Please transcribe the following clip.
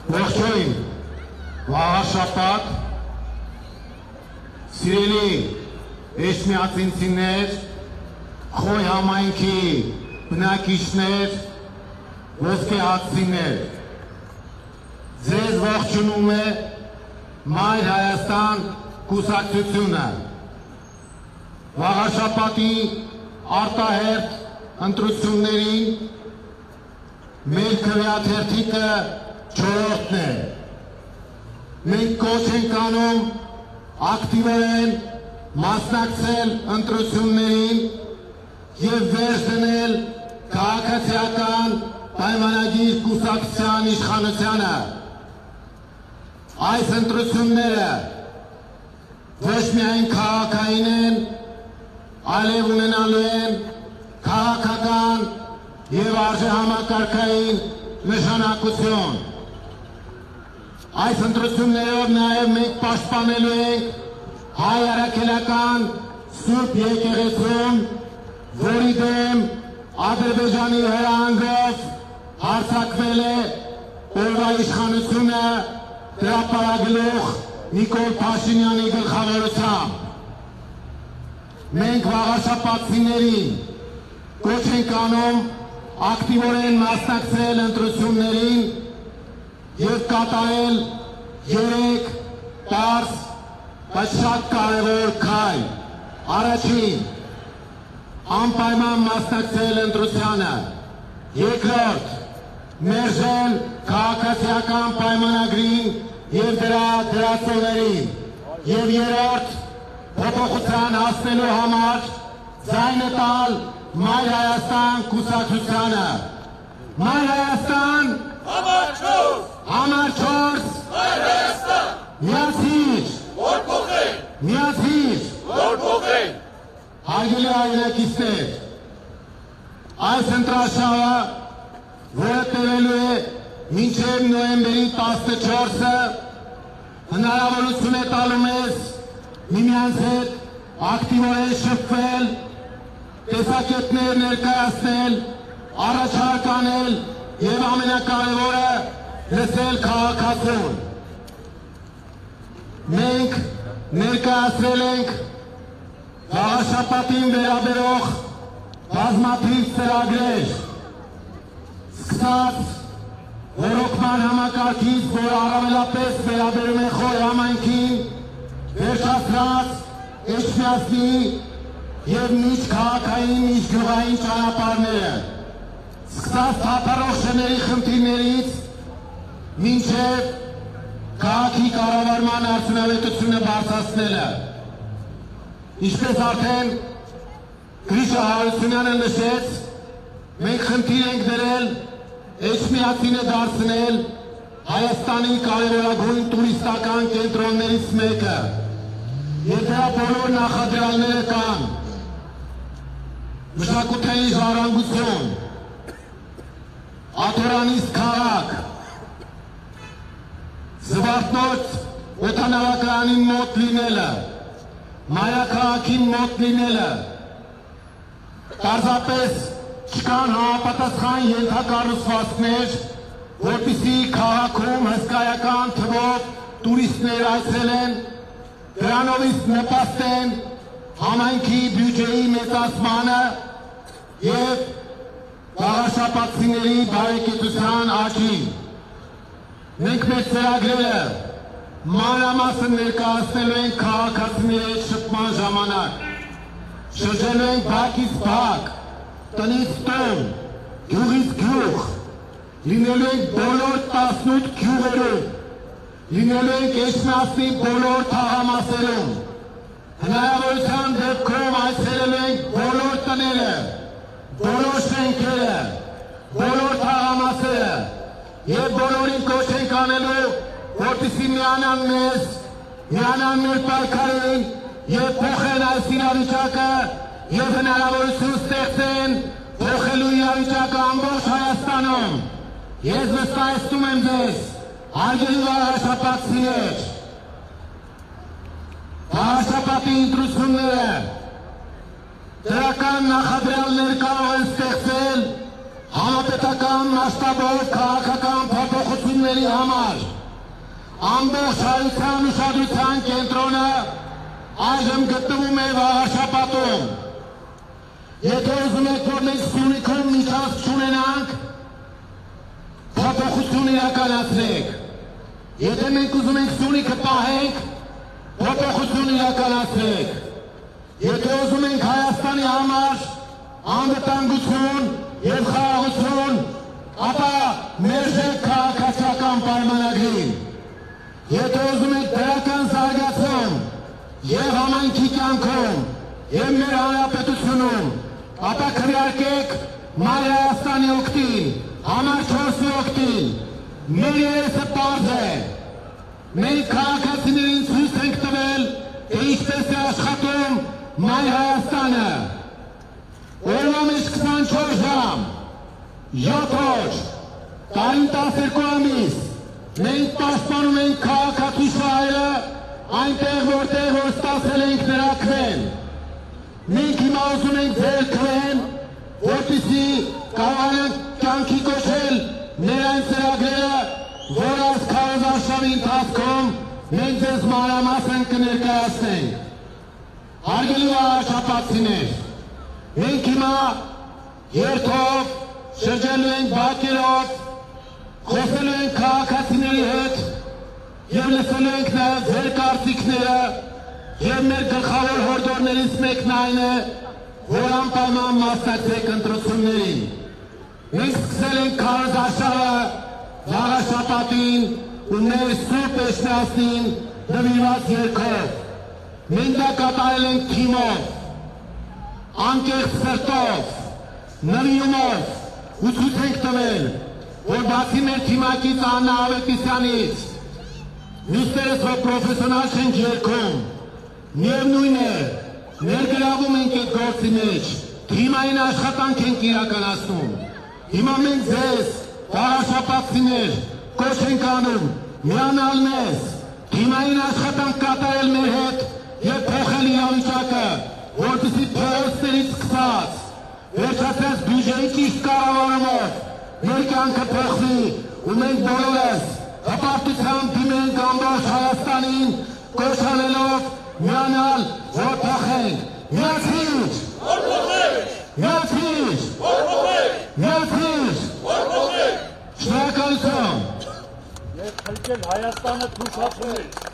Ողջույն, վաղաշաբաթ, սիրելի էջմիածինցիներ, Խոյ համայնքի բնակիչներ, ոսկեհացիներ, ձեզ ողջունում է Մայր Հայաստան կուսակցությունը, վաղաշաբաթի արտահերթ ընտրություններին մեր քվեաթերթիկը 4-րդն է։ Մենք կոչ ենք անում ակտիվորեն մասնակցել ընտրություններին և վերջ դնել քաղաքացիական պայմանագիր կուսակցության իշխանությանը։ Այս ընտրությունները ոչ միայն քաղաքային են, այլև ունենալու են քաղաքական և արժեհամակարգային նշանակություն։ Այս ընտրություններով նաև մենք պաշտպանելու ենք հայ առաքելական Սուրբ եկեղեցուն, որի դեմ Ադրբեջանի հրահանգով հարձակվել է օրվա իշխանությունը հրապարակգլուխ Նիկոլ Փաշինյանի գլխավորությամբ։ Մենք վաղաշաբաթցիներին կոչ ենք անում ակտիվորեն մասնակցել ընտրություններին և կատարել 3 պարզ, բայց շատ կարևոր քայլ։ Առաջին, անպայման մասնակցել ընտրությանը։ Երկրորդ, մերժել քաղաքացիական պայմանագրին և դրա դրացողներին։ Եվ երրորդ, փոփոխության հասնելու համար ձայնը տալ Մայր Հայաստան կուսակցությանը։ Մայր Հայաստան, համար 4, համար 4, Մայր Հայաստան, միացիր, որ փոխենք, միացիր, որ փոխենք։ Հարգելի հայրենակիցներ, այս ընտրաշարը, որը տևելու է մինչև նոյեմբերի 14-ը, հնարավորություն է տալու մեզ միմյանց հետ ակտիվորեն շփվել, տեսակետներ ներկայացնել, առաջարկ անել և ամենակարևորը լսել քաղաքացուն։ Մենք ներկայացրել ենք վաղաշաբաթին վերաբերող բազմաթիվ ծրագրեր, սկսած ռոռոկման համակարգից, որ առավելապես վերաբերում է Խոյ համայնքին, վերջացրած Էջմիածնի և միջքաղաքային, միջգյուղային ճանապարհները, սկսած թափառող շների խնդիրներից մինչև քաղաքի կառավարման արդյունավետությունը բարձրացնելը։ Ինչպես արդեն Գրիշա Հարությունյանը նշեց, մենք խնդիր ենք դրել Էջմիածինը դարձնել Հայաստանի կարևորագույն տուրիստական կենտրոններից մեկը, և դրա բոլոր նախադրյալները կան. մշակութային ժառանգություն, աթորանիստ քաղաք, Զվարթնոց օդանավակայանին մոտ լինելը, մայրաքաղաքին մոտ լինելը, պարզապես չկան համապատասխան ենթակառուցվածքներ, որպեսզի քաղաքում հսկայական թվով տուրիստներ այցելեն, դրանովից նպաստեն համայնքի բյուջեի մեծացմանը և վաղաշաբաթցիների բարեկեցության աճին։ Մենք մեր ծրագրերը մանրամասն ներկայացնելու ենք քաղաքացիների հետ շփման ժամանակ, շրջելու ենք բակից բակ, տնից տուն, գյուղից գյուղ, լինելու ենք բոլոր 18 գյուղերում, լինելու ենք Էջմիածնի բոլոր թաղամասերում, հնարավորության դեպքում այցելելու ենք բոլոր տները, բոլոր շենքերը, բոլոր թաղամասերը և բոլորին կոչ ենք անելու, որպեսզի միանան մեզ, միանան մեր պայքարին և փոխեն այս իրավիճակը և հնարավորություն ստեղծեն փոխելու իրավիճակը ամբողջ Հայաստանում։ Ես վստահեցնում եմ ձեզ, հարգելի վաղաշաբաթցիներ, վաղաշաբաթի ընտրությունները դրական նախադրյալներ կարող են ստեղծել համապետական մասշտաբով քաղաքական փոփոխություններ ապրելի համար ամբողջ հայության ուշադրության կենտրոնը այժմ գտնվում է Վաղարշապատում։ Եթե ուզում եք, որ մենք Սյունիքում միջանցք չունենանք, փոփոխություն իրականացրեք։ Եթե մենք ուզում ենք Սյունիքը պահենք, փոփոխություն իրականացրեք։ Եթե ուզում ենք Հայաստանի համար անվտանգություն և խաղաղություն, ապա մերժեք քաղաքացիական պայմանագրին։ Եթե ուզում եք դրական զարգացում և համայնքի կյանքում և մեր հանրապետությունում, ապա քվեարկեք Մայր Հայաստանի օգտին, համար 4-ի օգտին։ Մեր երեսը պարզ է։ Մենք քաղաքացիներին ցույց ենք տվել, թե ինչպես է աշխատում Մայր Հայաստանը։ Օրվա մեջ 24 ժամ, 7 օր, տարին 12 ամիս, մենք պաշտպանում ենք քաղաքացու շահերը այնտեղ, որտեղ որ ստացել ենք նրա քվեն։ Մենք հիմա ուզում ենք ձեր քվեն, որպեսզի կարողանանք կյանքի կոչել մեր այն ծրագրերը, որ այս քարոզարշավի ընթացքում մենք ձեզ մանրամասն կներկայացնենք։ Հարգելի վաղարշապատցիներ, մենք հիմա երթով շրջելու ենք բակերով, խոսելու ենք քաղաքացիների հետ և լսելու ենք նաև ձեր կարծիքները և մեր գլխավոր հորդորներից մեկն այն է, որ անպայման մասնակցեք ընտրություններին։ Մենք սկսել ենք քարոզարշավը Վաղարշապատին ու մեր Սուրբ Էջմիածնին նվիրված երգով։ Մենք դա կատարել ենք թիմով, անկեղծ սրտով, նվիրումով ու ցույց ենք տվել, որ բացի մեր թիմակից Աննա Ավետիսյանից, մյուսներս որ պրոֆեսիոնալ չենք երգում, միևնույն է, ներգրավում ենք այդ գործի մեջ, թիմային աշխատանք ենք իրականացնում։ Հիմա մենք ձեզ, վաղարշապատցիներ, կոչ ենք անում, միանալ մեզ, թիմային աշխատանք կատարել մեր հետ և փոխել իրավիճակը, որպեսզի փողոցներից սկսած, վերջացած բյուջեի ճիշտ կառավարումով մեր կյանքը փոխվի ու մենք բոլորս հպարտությամբ դիմենք ամբողջ Հայաստանին, կոչ անելով միանալ, որ փոխենք։ Միացիր! Որ փոխենք! Միացիր! Որ փոխենք! Միացիր! Որ փոխենք! Շնորհակալություն։ Եվ խլկել Հայաստանը թուշացումից։